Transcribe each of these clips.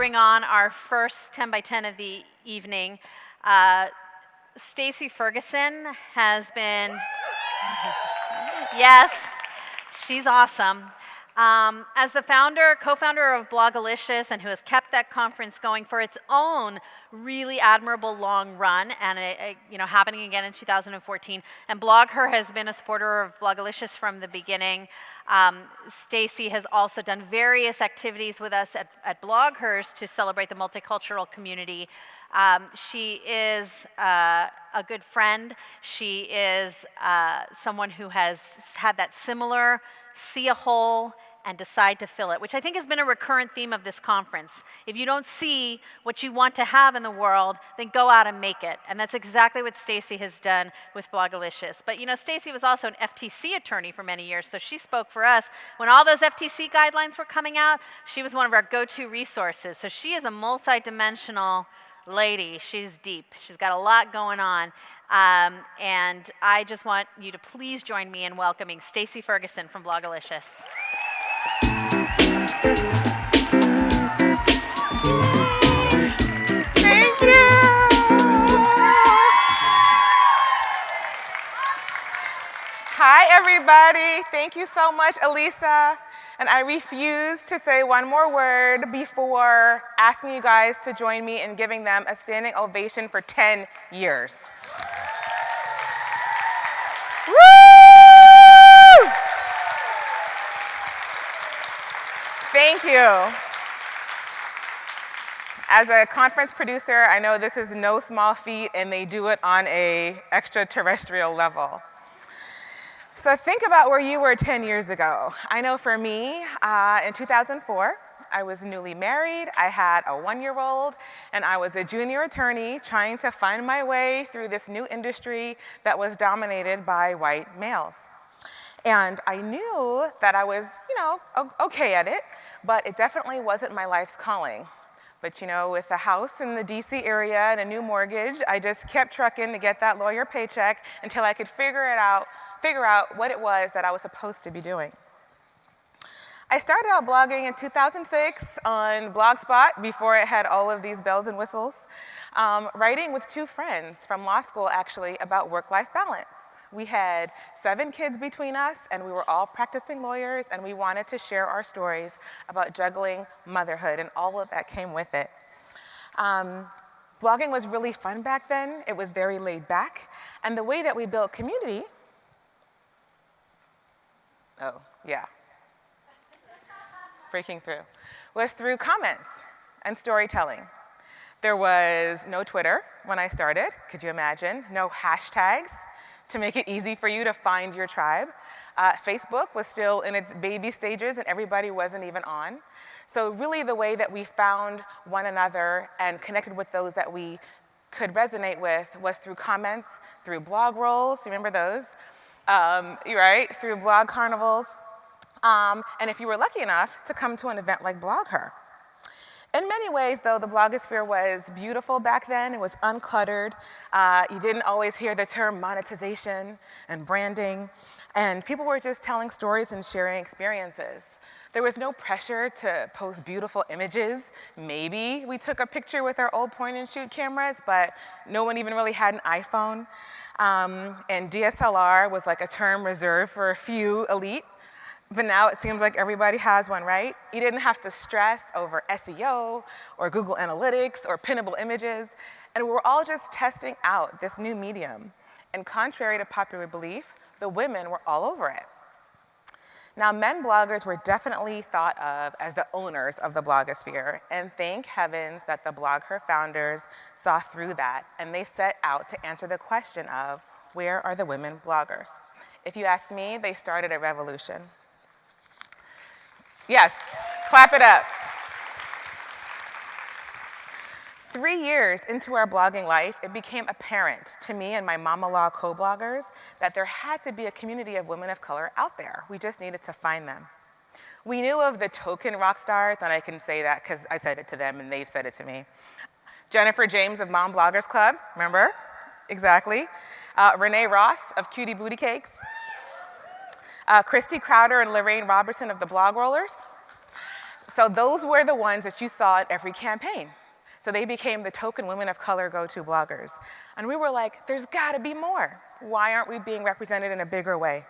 bring on our first 10 by 10 of the evening. Stacey Ferguson has been, yes, she's awesome. As the co-founder of BlogHer, and who has kept that conference going for its own really admirable long run, and happening again in 2014. And BlogHer has been a supporter of BlogHer from the beginning. Stacey has also done various activities with us at BlogHer to celebrate the multicultural community. She is a good friend. She is someone who has had that similar see a hole and decide to fill it, which I think has been a recurrent theme of this conference. If you don't see what you want to have in the world, then go out and make it. And that's exactly what Stacey has done with BlogHer. But Stacey was also an FTC attorney for many years, so she spoke for us. When all those FTC guidelines were coming out, she was one of our go-to resources. So she is a multi-dimensional lady. She's deep. She's got a lot going on. And I just want you to please join me in welcoming Stacey Ferguson from BlogHer. Thank you. Hi, everybody. Thank you so much, Elisa. And I refuse to say one more word before asking you guys to join me in giving them a standing ovation for 10 years. Woo! Thank you. As a conference producer, I know this is no small feat, and they do it on an extraterrestrial level. So think about where you were 10 years ago. I know for me, in 2004, I was newly married, I had a 1-year-old, and I was a junior attorney trying to find my way through this new industry that was dominated by white males. And I knew that I was, okay at it, but it definitely wasn't my life's calling. But with a house in the DC area and a new mortgage, I just kept trucking to get that lawyer paycheck until I could figure out what it was that I was supposed to be doing. I started out blogging in 2006 on Blogspot before it had all of these bells and whistles, writing with 2 friends from law school actually about work-life balance. We had 7 kids between us, and we were all practicing lawyers, and we wanted to share our stories about juggling motherhood, and all of that came with it. Blogging was really fun back then. It was very laid back, and the way that we built community, breaking through, was through comments and storytelling. There was no Twitter when I started, could you imagine? No hashtags to make it easy for you to find your tribe. Facebook was still in its baby stages and everybody wasn't even on. So really the way that we found one another and connected with those that we could resonate with was through comments, through blog rolls, remember those? Through blog carnivals. And if you were lucky enough to come to an event like BlogHer. In many ways, though, the blogosphere was beautiful back then. It was uncluttered. You didn't always hear the term monetization and branding. And people were just telling stories and sharing experiences. There was no pressure to post beautiful images. Maybe we took a picture with our old point-and-shoot cameras, but no one even really had an iPhone. And DSLR was like a term reserved for a few elite. But now it seems like everybody has one, right? You didn't have to stress over SEO or Google Analytics or pinnable images. And we were all just testing out this new medium. And contrary to popular belief, the women were all over it. Now, men bloggers were definitely thought of as the owners of the blogosphere. And thank heavens that the BlogHer founders saw through that. And they set out to answer the question of, where are the women bloggers? If you ask me, they started a revolution. Yes, clap it up. 3 years into our blogging life, it became apparent to me and my mama-law co-bloggers that there had to be a community of women of color out there. We just needed to find them. We knew of the token rock stars, and I can say that because I said it to them and they've said it to me. Jennifer James of Mom Bloggers Club, remember? Exactly. Renee Ross of Cutie Booty Cakes. Christy Crowder and Lorraine Robertson of the Blog Rollers. So those were the ones that you saw at every campaign. So they became the token women of color go-to bloggers. And we were like, there's gotta be more. Why aren't we being represented in a bigger way?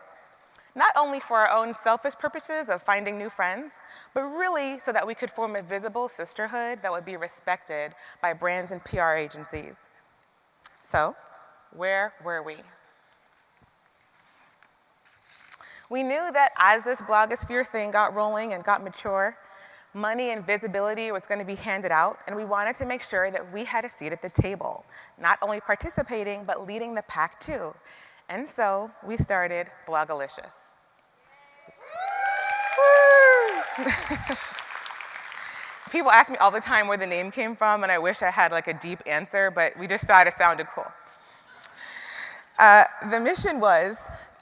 Not only for our own selfish purposes of finding new friends, but really so that we could form a visible sisterhood that would be respected by brands and PR agencies. So, where were we? We knew that as this blogosphere thing got rolling and got mature, money and visibility was going to be handed out, and we wanted to make sure that we had a seat at the table, not only participating, but leading the pack too. And so we started Blogalicious. People ask me all the time where the name came from, and I wish I had like a deep answer, but we just thought it sounded cool. The mission was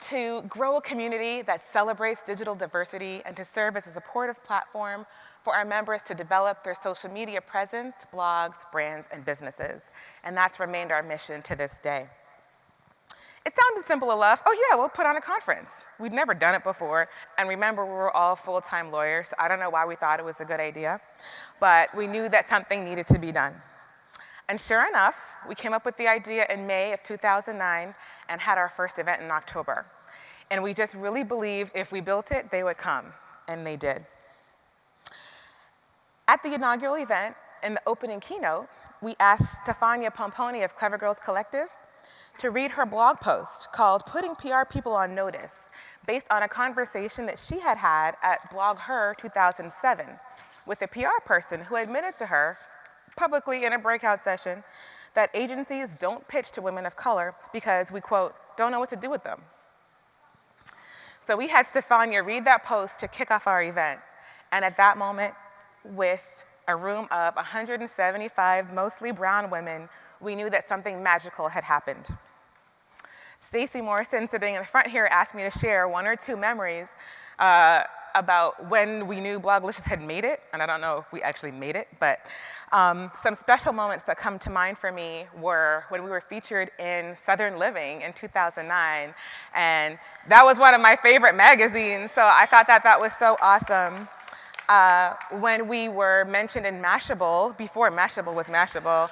to grow a community that celebrates digital diversity and to serve as a supportive platform for our members to develop their social media presence, blogs, brands, and businesses. And that's remained our mission to this day. It sounded simple enough. Oh yeah, we'll put on a conference. We'd never done it before. And remember, we were all full-time lawyers, so I don't know why we thought it was a good idea. But we knew that something needed to be done. And sure enough, we came up with the idea in May of 2009 and had our first event in October. And we just really believed if we built it, they would come. And they did. At the inaugural event, in the opening keynote, we asked Stefania Pomponi of Clever Girls Collective to read her blog post called Putting PR People on Notice, based on a conversation that she had had at BlogHer 2007 with a PR person who admitted to her publicly in a breakout session that agencies don't pitch to women of color because we, quote, don't know what to do with them. So we had Stefania read that post to kick off our event. And at that moment, with a room of 175 mostly brown women, we knew that something magical had happened. Stacey Morrison, sitting in the front here, asked me to share one or two memories about when we knew Blogalicious had made it, and I don't know if we actually made it, but some special moments that come to mind for me were when we were featured in Southern Living in 2009, and that was one of my favorite magazines, so I thought that that was so awesome. When we were mentioned in Mashable, before Mashable was Mashable,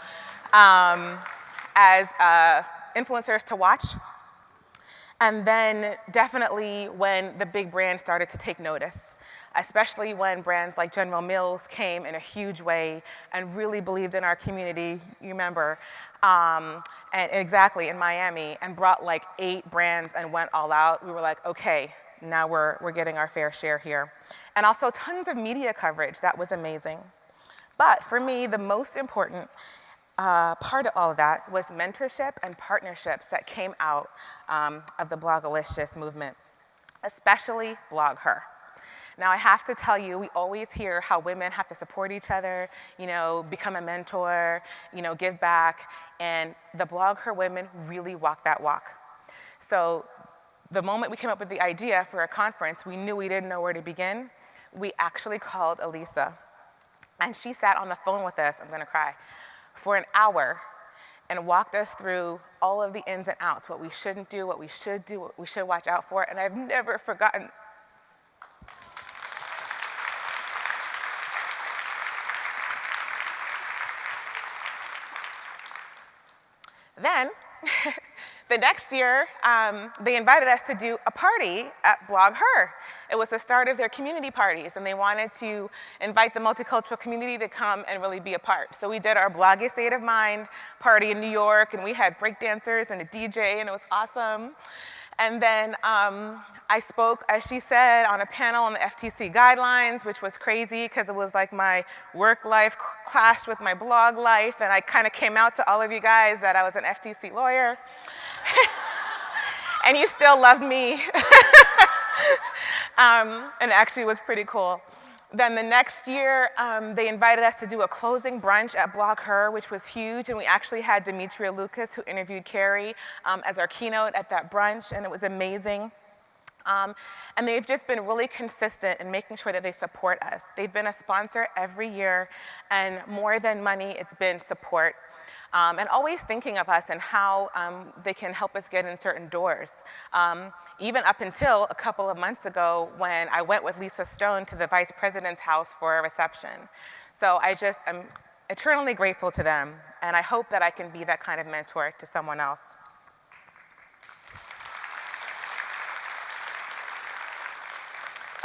as influencers to watch. And then definitely when the big brands started to take notice, especially when brands like General Mills came in a huge way and really believed in our community, you remember, and exactly in Miami, and brought like 8 brands and went all out. We were like, okay, now we're getting our fair share here. And also tons of media coverage, that was amazing. But for me, the most important part of all of that was mentorship and partnerships that came out of the Blogalicious movement, especially BlogHer. Now I have to tell you, we always hear how women have to support each other, you know, become a mentor, you know, give back, and the BlogHer women really walk that walk. So the moment we came up with the idea for a conference, we knew we didn't know where to begin. We actually called Elisa, and she sat on the phone with us, I'm gonna cry, for an hour and walked us through all of the ins and outs, what we shouldn't do, what we should do, what we should watch out for, and I've never forgotten. Then, the next year, they invited us to do a party at BlogHer. It was the start of their community parties, and they wanted to invite the multicultural community to come and really be a part. So we did our Bloggy State of Mind party in New York, and we had breakdancers and a DJ, and it was awesome. And then I spoke, as she said, on a panel on the FTC guidelines, which was crazy because it was like my work life clashed with my blog life, and I kind of came out to all of you guys that I was an FTC lawyer. And you still loved me. And actually it was pretty cool. Then the next year, they invited us to do a closing brunch at BlogHer, which was huge, and we actually had Demetria Lucas, who interviewed Carrie, as our keynote at that brunch, and it was amazing. And they've just been really consistent in making sure that they support us. They've been a sponsor every year, and more than money, it's been support. and always thinking of us and how they can help us get in certain doors. Even up until a couple of months ago when I went with Lisa Stone to the Vice President's house for a reception. So I just am eternally grateful to them, and I hope that I can be that kind of mentor to someone else.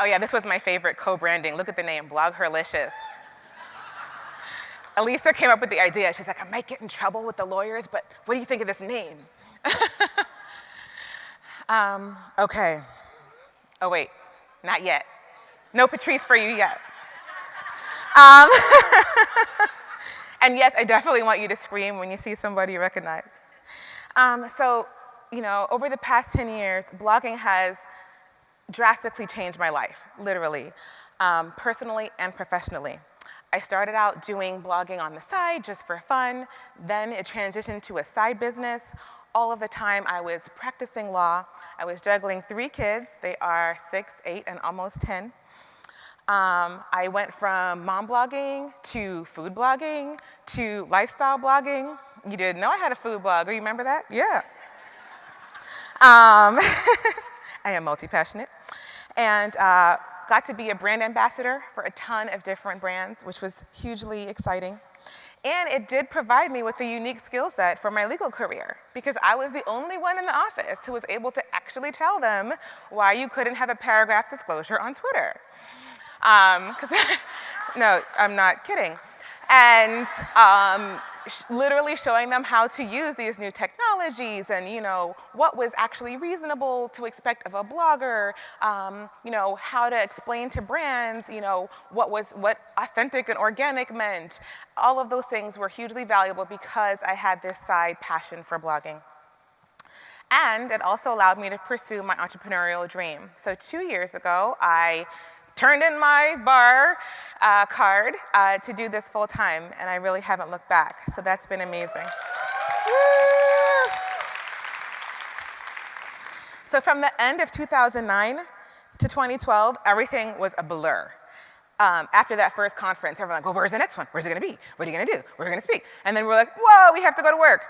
Oh yeah, this was my favorite co-branding. Look at the name, BlogHerlicious. Elisa came up with the idea. She's like, I might get in trouble with the lawyers, but what do you think of this name? Okay. Oh wait, not yet. No Patrice for you yet. And yes, I definitely want you to scream when you see somebody you recognize. So, over the past 10 years, blogging has drastically changed my life, literally, personally and professionally. I started out doing blogging on the side just for fun. Then it transitioned to a side business. All of the time I was practicing law. I was juggling 3 kids. They are 6, 8, and almost 10. I went from mom blogging to food blogging to lifestyle blogging. You didn't know I had a food blog. You remember that? Yeah. I am multi-passionate. And got to be a brand ambassador for a ton of different brands, which was hugely exciting. And it did provide me with a unique skill set for my legal career, because I was the only one in the office who was able to actually tell them why you couldn't have a paragraph disclosure on Twitter. No, I'm not kidding. And literally showing them how to use these new technologies and, what was actually reasonable to expect of a blogger, how to explain to brands, what authentic and organic meant. All of those things were hugely valuable because I had this side passion for blogging. And it also allowed me to pursue my entrepreneurial dream. So 2 years ago, I turned in my bar card to do this full time, and I really haven't looked back. So that's been amazing. Woo! So from the end of 2009 to 2012, everything was a blur. After that first conference, everyone was like, well, where's the next one? Where's it gonna be? What are you gonna do? Where are you gonna speak? And then we're like, whoa, we have to go to work.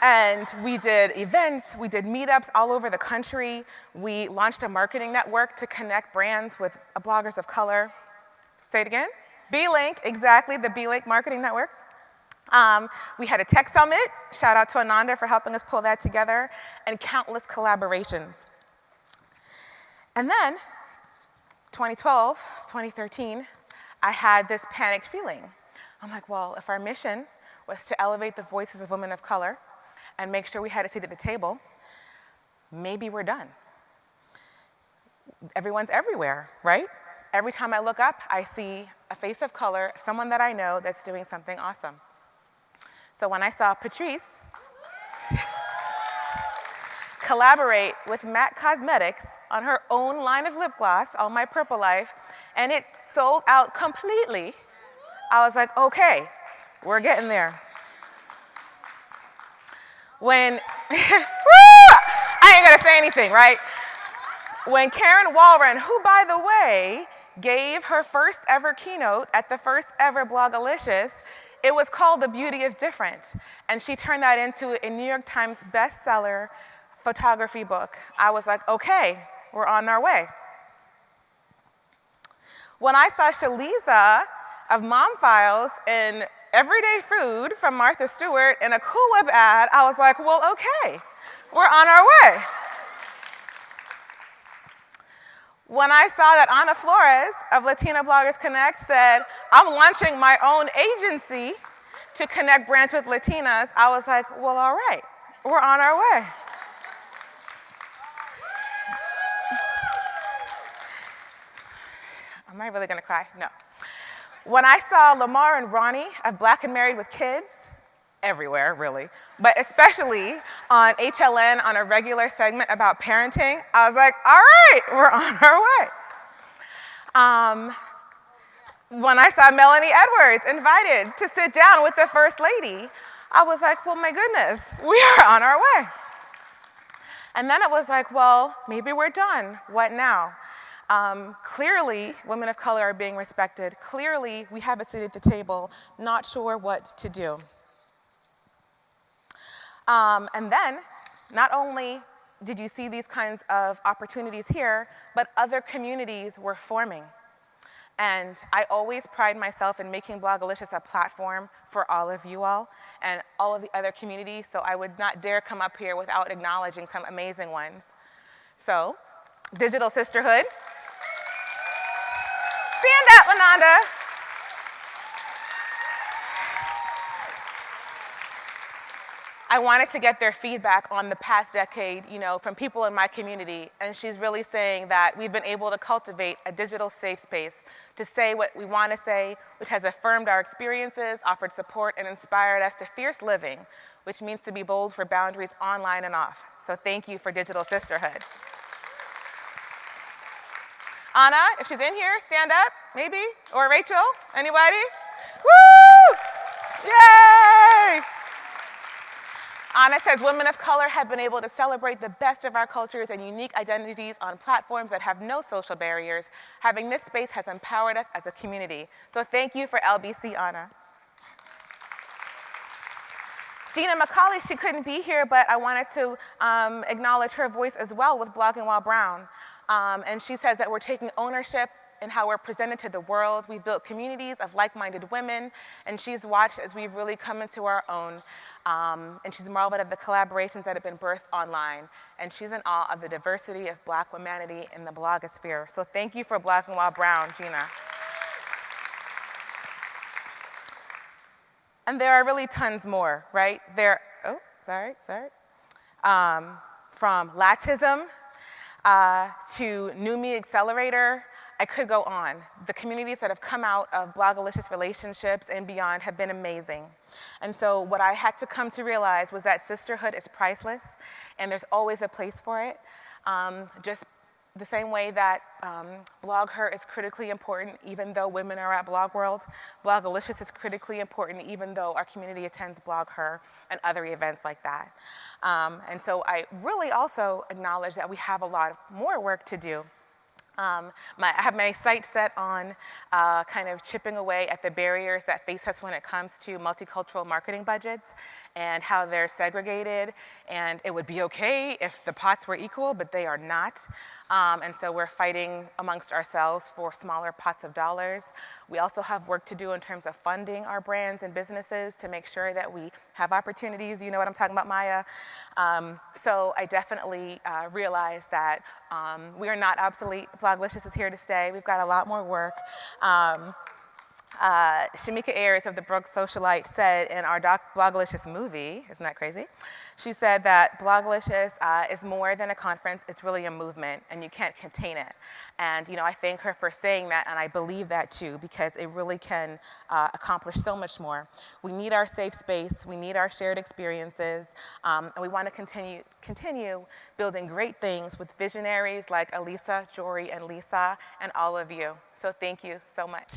And we did events, we did meetups all over the country. We launched a marketing network to connect brands with bloggers of color. Say it again? B-Link, exactly, the B-Link marketing network. We had a tech summit. Shout out to Ananda for helping us pull that together, and countless collaborations. And then, 2012, 2013, I had this panicked feeling. I'm like, well, if our mission was to elevate the voices of women of color and make sure we had a seat at the table, maybe we're done. Everyone's everywhere, right? Every time I look up, I see a face of color, someone that I know that's doing something awesome. So when I saw Patrice collaborate with MAC Cosmetics on her own line of lip gloss, All My Purple Life, and it sold out completely, I was like, okay, we're getting there. When, I ain't gonna say anything, right? When Karen Walren, who by the way, gave her first ever keynote at the first ever BlogHerlicious, it was called The Beauty of Different. And she turned that into a New York Times bestseller photography book. I was like, okay, we're on our way. When I saw Shaliza of Mom Files in Everyday Food from Martha Stewart in a Cool Whip ad, I was like, well, okay, we're on our way. When I saw that Ana Flores of Latina Bloggers Connect said, I'm launching my own agency to connect brands with Latinas, I was like, well, all right, we're on our way. Am I really gonna cry? No. When I saw Lamar and Ronnie of Black and Married with Kids, everywhere really, but especially on HLN on a regular segment about parenting, I was like, all right, we're on our way. When I saw Melanie Edwards invited to sit down with the First Lady, I was like, well, my goodness, we are on our way. And then it was like, well, maybe we're done. What now? Clearly, women of color are being respected. Clearly, we have a seat at the table, not sure what to do. And then, not only did you see these kinds of opportunities here, but other communities were forming. And I always pride myself in making Blogalicious a platform for all of you all and all of the other communities, so I would not dare come up here without acknowledging some amazing ones. So, Digital Sisterhood. Stand up, Ananda. I wanted to get their feedback on the past decade, from people in my community, and she's really saying that we've been able to cultivate a digital safe space to say what we want to say, which has affirmed our experiences, offered support, and inspired us to fierce living, which means to be bold for boundaries online and off. So thank you for Digital Sisterhood. Anna, if she's in here, stand up, maybe, or Rachel, anybody? Woo! Yay! Anna says, women of color have been able to celebrate the best of our cultures and unique identities on platforms that have no social barriers. Having this space has empowered us as a community. So thank you for LBC, Anna. Gina McCauley, she couldn't be here, but I wanted to acknowledge her voice as well with Blogging While Brown. And she says that we're taking ownership in how we're presented to the world. We've built communities of like-minded women, and she's watched as we've really come into our own. And she's marveled at the collaborations that have been birthed online. And she's in awe of the diversity of Black womanity in the blogosphere. So thank you for Blogging While Brown, Gina. And there are really tons more, right? From Latism to New Me Accelerator, I could go on. The communities that have come out of Blogalicious relationships and beyond have been amazing. And so what I had to come to realize was that sisterhood is priceless, and there's always a place for it. Just the same way that BlogHer is critically important, even though women are at Blog World. Blogalicious is critically important, even though our community attends BlogHer and other events like that. And so I really also acknowledge that we have a lot more work to do. I have my sights set on kind of chipping away at the barriers that face us when it comes to multicultural marketing budgets and how they're segregated. And it would be okay if the pots were equal, but they are not. And so we're fighting amongst ourselves for smaller pots of dollars. We also have work to do in terms of funding our brands and businesses to make sure that we have opportunities. You know what I'm talking about, Maya? So I definitely realize that we are not obsolete. Blogalicious is here to stay. We've got a lot more work. Shamika Ayers of the Brooks Socialite said in our Blogalicious movie, isn't that crazy? She said that Blogalicious is more than a conference, it's really a movement, and you can't contain it. And I thank her for saying that, and I believe that too, because it really can accomplish so much more. We need our safe space, we need our shared experiences, and we want to continue building great things with visionaries like Elisa, Jory, and Lisa, and all of you. So thank you so much.